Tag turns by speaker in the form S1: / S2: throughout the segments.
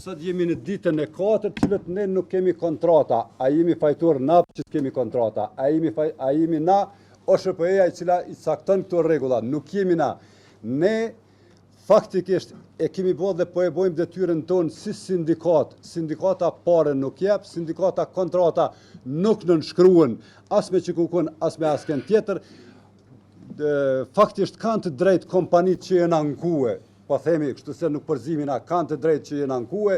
S1: Sot jemi në ditën e 4, cilët ne nuk kemi kontrata, a jemi fajtor na që kemi kontrata, a jemi na OSHP-ja i cila i cakton këto rregulla, nuk jemi na. Ne faktikisht e kemi bërë dhe po e bojmë detyrën tonë si sindikat. Sindikata pare nuk jep, sindikata kontrata nuk nënshkruhen as me Çikukun, as me asken tjetër. Faktisht kanë të drejtë kompanitë që janë ankue, po themi kështu se nuk përzimin a kanë të drejtë që janë ankue,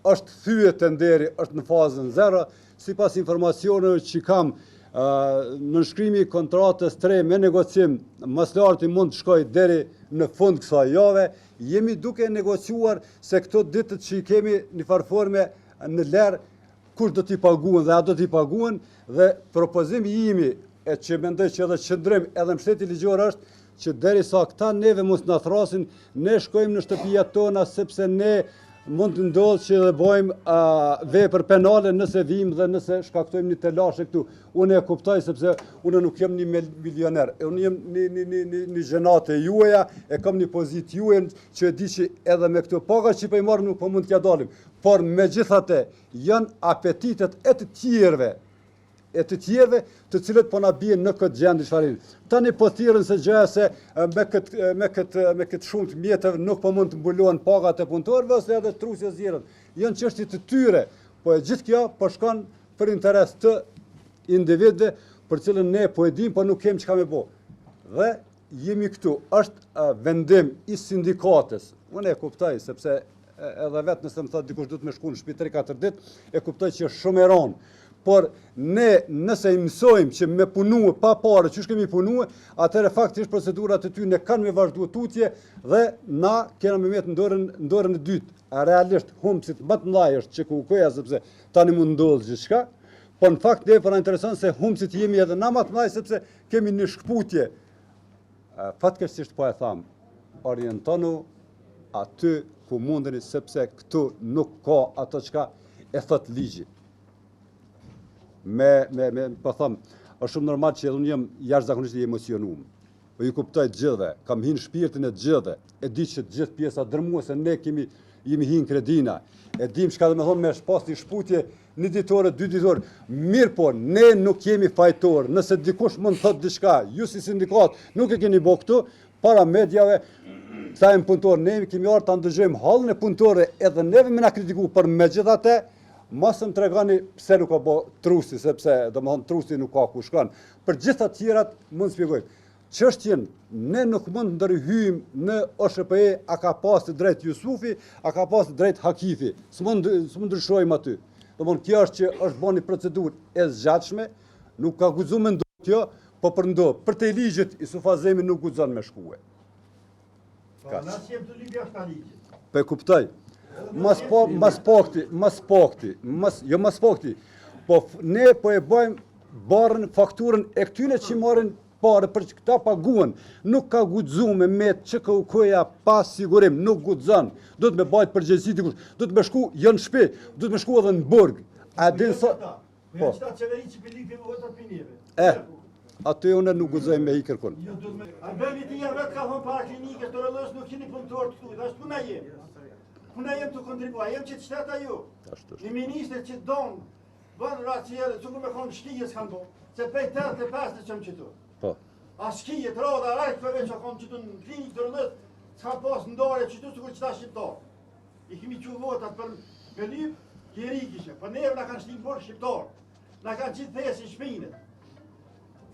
S1: është thyet tenderi, është në fazën 0, sipas informacioneve që kam, nënshkrimi i kontratës 3 me negocim maslarti mund të shkojë deri në fund kësaj jave. Jemi duke negociuar se këto ditët që i kemi një farforme në lerë, kush do t'i paguen dhe a do t'i paguen, dhe propozimi imi e që mendoj që edhe qëndrim edhe mbështetje ligjore është që derisa këta neve mos na thrasin, ne shkojmë në shtëpijat tona sepse ne mund të ndodhë që dhe bojmë vepër penale nëse vim dhe nëse shkaktojmë një telashe këtu. Unë e kuptoj sepse unë nuk jam një milioner, unë jam një gjenate jueja, e kam një pozit jueja që e di që edhe me këto paga që i marrim nuk po mund t'ja dalim. Por megjithatë janë apetitet e të tjerëve të cilët po na bien në këtë gjendje çfarë. Tani po thirrën se gjëja se me këtë shumë të mjetëve nuk po mund të mbulohen pagat e punëtorëve ose edhe trusja zjerën. Janë çështje të tyre, po e gjithë kjo po shkon për interes të individëve për cilën ne po e dim, po nuk kemi çka me bë. Dhe jemi këtu, është vendim i sindikatës. Unë e kuptoj sepse edhe vetë nëse më thotë dikush duhet me shku në shtëpi 3-4 ditë, e kuptoj që është shumë e rëndë. Por ne nëse i mësojmë që me punue pa parë, që kemi punue, atëre faktisht procedurat e ty ne kanë me vazhdu tutje dhe na kena me metë në dorën e dytë. Realisht humbësit më të mëdha është Çikukuja sepse tani mund ndodhë gjithçka, por në fakt ne po na intereson se humbësit jemi edhe na më të mëdha sepse kemi një shkputje. Fatkeqësisht po e tham, orientonu aty ku mundeni sepse këtu nuk ka ato çka e thot ligji. Po them, është shumë normal që unë jam jashtëzakonisht i emocionuar. Po ju kuptoj të gjithëve, kam hinë shpirtin e të gjithëve. E di që të gjithë pjesa dërmuese ne jemi hinë kredina. E dim çka do të thonë me pas një shputje 1 ditore, 2 ditore. Mirë po, ne nuk jemi fajtor. Nëse dikush mund të thotë diçka, ju si sindikat nuk e keni bë këtu para mediave. Sa jemi punëtor, ne kemi ardhur ta ndëgjojmë hallën e punëtorëve, edhe neve më na kritikuar, por megjithatë mos më tregoni pse nuk ka bë trusi, sepse domethënë trusi nuk ka ku shkon. Për gjithë të tjerat mund shpjegoj. Çështjen ne nuk mund ndërhyjmë në OSHP, a ka pas të drejt Jusufi, a ka pas të drejt Hakifi. S'mund ndryshojmë aty. Domethënë kjo është që është bën një procedurë e zgjatshme, nuk ka guxuar me ndonjë kjo, po për ndo, për te ligjit i Sufazemi nuk guxon me shkuë.
S2: Ka na jem të libja sta ligjit.
S1: Po e kuptoj. Mas pokti, po ne po e bëjmë barën fakturën e këtyne që marrin parë për që këta paguen, nuk ka guxuar me met Çikukuja pa sigurim, nuk guxon. Do të me bajt përgjegjësi dikush, do të me shku jo në shtëpi, do të me shku edhe në burg. A din sa
S2: Po. Çfarë çeveri që pilipin votat pinjeve.
S1: Aty unë nuk guxoj me i kërkon.
S2: A bëni ti vetë ka von para klinikës, torollos nuk keni punëtor këtu, dash puna jem. Puna jem të kontribuaj, jem që të shteta ju. Një minister që don bën raciere, çu me kon shkije s'kan bon. Se pej 85 të çëm këtu.
S1: Po.
S2: A shkije troda, ai këve që kon këtu në klinikë torollos, s'ka pas ndore këtu sikur çta shqiptar. I kemi që votat për me lyp, kjeri kishe. Për neve na kanë shtimë borë shqiptarë. Na kanë qitë thesi shpinet.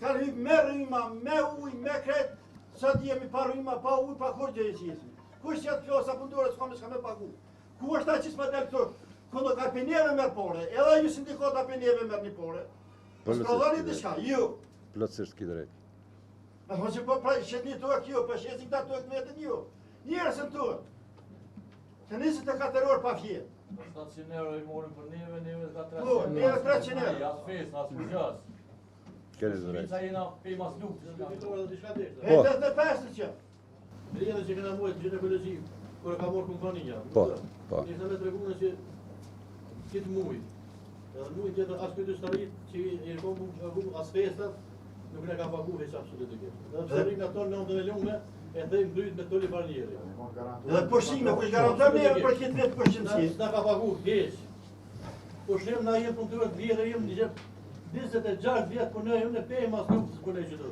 S2: Kanë hypë me rryma, me uj, me kretë. Sot jemi pa rryma, pa uj, pa kur gjë e qesim. Kush që atë klosa pëndore s'ka me pagu? Ku është ta që s'ma delë këto? Këndo ka penjeve merë pore, edhe ju sindikata penjeve merë një pore. S'prodhoni diçka, ju.
S1: Plotësisht ki drejt.
S2: Në thonë që po pra shet një tuak ju, po shesin këta tuak në vetën ju. Njerësën tuak. Të 24 orë pa fjetë.
S3: 700 euro i morin për neve, neve ka 300
S2: Po,
S3: euro.
S2: neve 300 euro.
S3: Ja, s'fes, as për gjas.
S1: Keni drejt.
S3: Pizza jena pe mas lukë.
S2: E 85 që.
S4: Rrjedhë që kena mujtë ginekologi, kur e ka morë kompania.
S1: Po.
S4: Ishte me tregune që kitë mujtë. Edhe mujtë tjetër as këtë starit që i rëkom as festat, nuk ne ka pagu veç absolutikisht. Edhe pse rrinë ato në 9 milione, e dhejmë gryt me toli barnieri.
S2: Edhe pushime, kush garanton neve për këtë vetë pushimësi.
S4: S'na ka pagu keq. Pushim na jenë punëtorë të vjetër, jem 26 vjet punojmë në pejë mas lukës punoj qëto.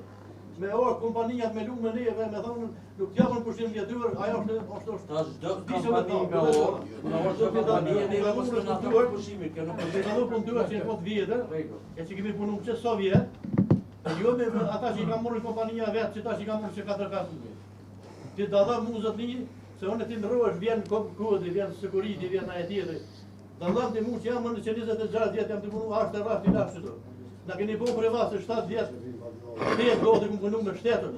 S4: Me orë kompanijat me lumë neve, me thonë nuk t'japën pushim vjetër, ajo është
S5: Tash çdo kompani nga orë, në orë çdo kompani neve mos na thonë pushimi, kjo nuk
S4: Ne do punëtorë që janë të vjetër, e që kemi punuar që so vjet. Jo me ata që i kanë marrë kompania vetë, që ta që i kanë marrë që 4-5 vjet. Ti da dha muzat një, se unë ti ndrohesh, vjen kodi, vjen sekuriti, vjen na e tjetri. Da dha ti mund që jam në 26 vjet jam të punu ashtë e rafti lafë qëto. Na keni po privat se 7 vjet, 8 goti ku punu me shtetën.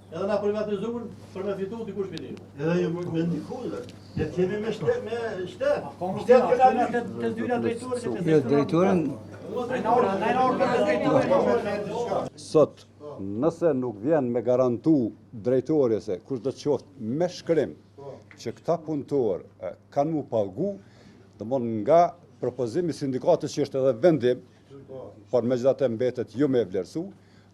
S4: Edhe na privatizuar për me fitu t'i kush piti.
S2: Edhe ju me ndikujve. Ne kemi me shtet. Shtet këna
S4: Të dyra drejtorë që
S6: Jo, drejtorin
S1: Sot, nëse nuk vjen me garantu drejtori se kush do të qoftë me shkrim që këta punëtorë kanë mu pagu, domthon nga propozimi i sindikatës që është edhe vendim, por megjithatë mbetet jo me vlerësu,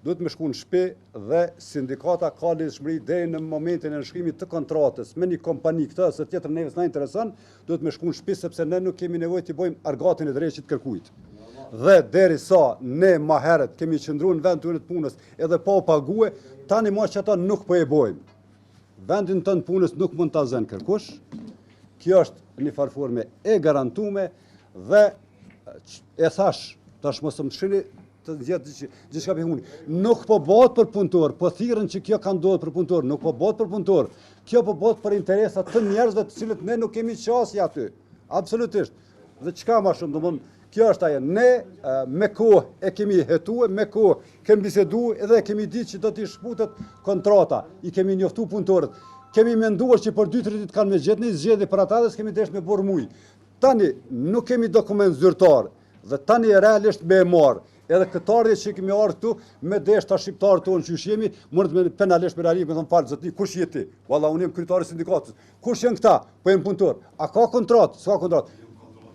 S1: duhet me shku në shtëpi dhe sindikata ka lidhshmëri deri në momentin e nënshkrimit të kontratës me një kompani këtë ose tjetër neve s'na intereson, duhet me shku në shtëpi sepse ne nuk kemi nevojë të bëjmë argatin e drejtë që të kërkujt. Dhe derisa ne ma herët kemi qëndruar në vend tonë të punës edhe pa pague, tani më që ata nuk po e bojmë. Vendin tonë të punës nuk mund ta zën kërkush. Kjo është një farforme e garantume dhe e thash, tash mos më shini të gjithë gjithçka pe huni. Nuk po bëhet për punëtor, po thirrën që kjo ka ndodhur për punëtor, nuk po bëhet për punëtor. Kjo po bëhet për interesat të njerëzve të cilët ne nuk kemi qasje aty. Absolutisht. Dhe çka më shumë, domthon kjo është ajo, ne me kohë e kemi hetuar, me kohë kemi biseduar edhe kemi ditë që do t'i shkputet kontrata, i kemi njoftuar punëtorët. Kemi menduar që për 2-3 ditë kanë me gjetë një zgjedhje për ata dhe s'kemi desh me borë muj. Tani nuk kemi dokument zyrtar dhe tani realisht me e marë. Edhe këtë ardhje që kemi ardhur këtu me desh ta shqiptarët tonë që jemi, mund të penalisht me realisht me thonë falë zotni, kush je ti? Valla unë jam kryetari i sindikatës. Kush janë këta? Po jam punëtor. A ka kontratë? S'ka kontratë.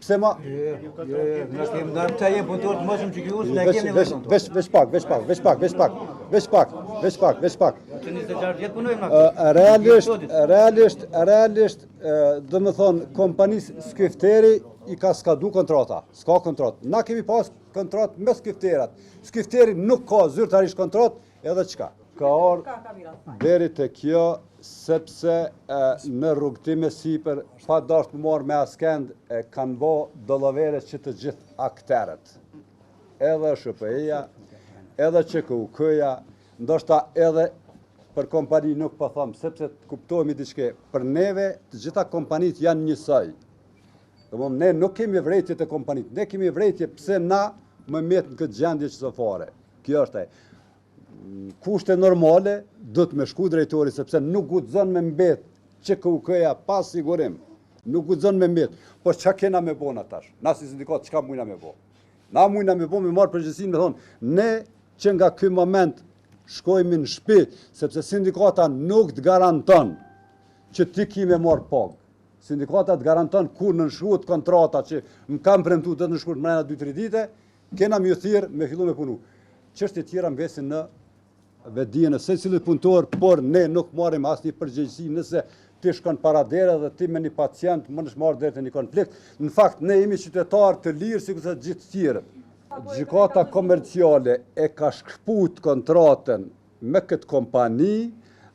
S1: Pse ma
S6: ne kemi ndarë të jenë punëtor të mëshëm që kjo ne kemi
S1: veç pak.
S6: Të 26 vjet punojmë na.
S1: Realisht, do më thonë, kompanisë Skifteri i ka skadu kontrata, s'ka kontratë. Na kemi pas kontratë me Skifterat. Skifteri nuk ka zyrtarisht kontratë, edhe çka? Ka ardhur deri te kjo sepse në rrugtime sipër pa dashur të marrë me askend kanë bë dollavere që të gjithë akterët. Edhe SHPI-ja, edhe QKUK-ja, ndoshta edhe për kompani nuk po them, sepse të kuptohemi diçka, për neve të gjitha kompanitë janë njësoj. Domthonë ne nuk kemi vrejtje të kompanitë, ne kemi vrejtje pse na më met në këtë gjendje që fare. Kjo është ajo. Kushte normale do të me shku drejtori sepse nuk guxon me mbet QKUK-ja pa sigurim. Nuk guxon me mbet. Po çka kena me bon atash? Na si sindikat çka mujna me bë? Na mujna me bë me marr përgjegjësinë me thonë, ne që nga ky moment shkojmë në shtëpi sepse sindikata nuk të garanton që ti ki me marr pagë. Sindikata të garanton kur nënshkruhet kontrata që më kanë premtuar të nënshkruhet mbrenda 2-3 ditë, kena më thirr me fillu me punu. Çështje tjera mbesin në vetdijen e secilit punëtor, por ne nuk marrim asnjë përgjegjësi nëse ti shkon para dera dhe ti me një pacient më nësh marrë deri te një konflikt. Në fakt ne jemi qytetarë të lirë sikur të gjithë tjerët. Gjykata komerciale e ka shkput kontratën me këtë kompani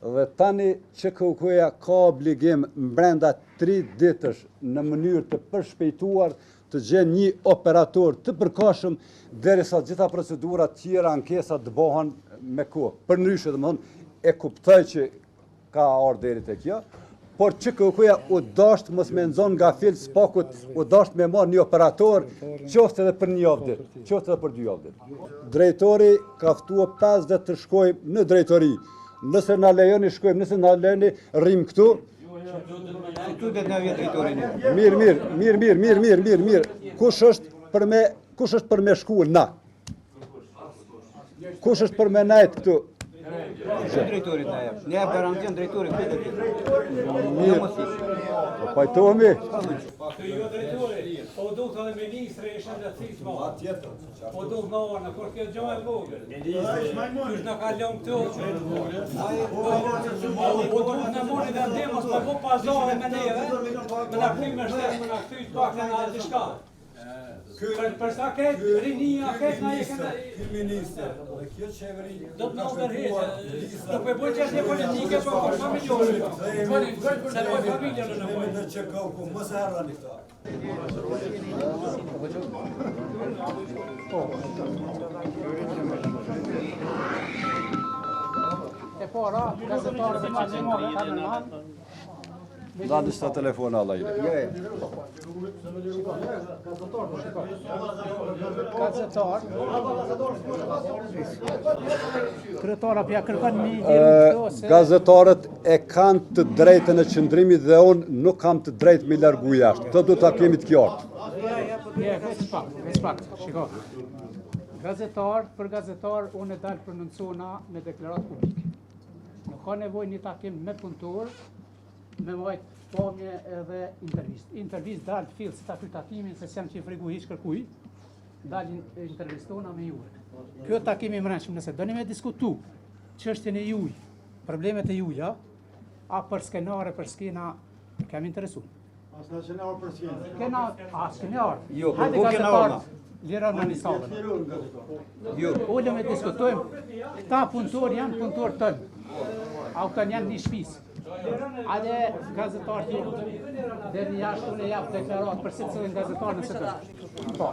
S1: Dhe tani QKUK-ja ka obligim brenda 3 ditësh në mënyrë të përshpejtuar të gjenë një operator të përkohshëm derisa gjitha procedurat tjera, ankesat të bëhen me kohë. Përndryshe e kuptoj që ka ardhur deri te kjo, por QKUK-ja u dasht mos me nxon nga fil spakut, u dasht me marrë një operator, qoftë edhe për 1 javë ditë, qoftë edhe për 2 javë ditë. Drejtori ka ftuar 5 ditë të shkojmë në drejtori. Nëse na lejoni shkojmë, nëse na lejoni rrim këtu.
S6: Këtu do të na vjen drejtori.
S1: Mirë. Kush është për me shku na? Kush është për me nejt këtu?
S6: Drejtorit na jep. Ne garancion drejtorit këtu.
S1: Mirë. Pajtohemi.
S7: Jo drejtori, po do të dhe ministre e shëndetësisë ma. Po do të në kur kjo gjë e vogël. Kush na ka lënë këtu? Po do të na mori dhe ndemos pa po pazare me neve. Me na kthim me shtetë, me na kthy pak në diçka. Për sa këtë rinia, këtë na e këta...
S1: Minister, dhe kjo qeveri...
S7: Do të në ndërheqë, do për bëjë qështë e politike, po për familjore. Se për familje në nëpojë.
S1: Dhe që ka ku, mos e harroni këta.
S8: E pora, gazetarëve maqimore ka në manë.
S1: Dani sta telefon alla ide.
S8: Gazetar. Kryetara pja kërkon një këto se...
S1: Gazetarët e kanë të drejtën e qëndrimit dhe unë nuk kam të drejtë me largu jashtë. Këtë du ta kemi të qartë.
S8: Veç pak, shiko. Gazetar, për gazetar, unë e dalë prononcona me deklarat publike. Nuk ka nevoj një takim me punëtor, me majt pamje edhe intervist. Intervist dalë fill si ta kryt takimin, se s'jam që i frigu hiç kërkuj, dalë intervistona me juve. Kjo takimi mrenshëm, nëse doni me diskutu çështjen e juj, problemet e juja, a për skenare, për skena, kam interesu.
S2: As në skenar për skenar.
S8: Kena, skenar.
S6: Jo, për ku kena orma?
S8: Lira në nisavën.
S6: Jo.
S8: Ullëm e diskutojmë, këta punëtor janë punëtor tënë. A u kanë janë një shpisë. Ade gazetar tjerë, dhe një jashtë unë e japë deklarat për si cilin gazetar nëse të. Po.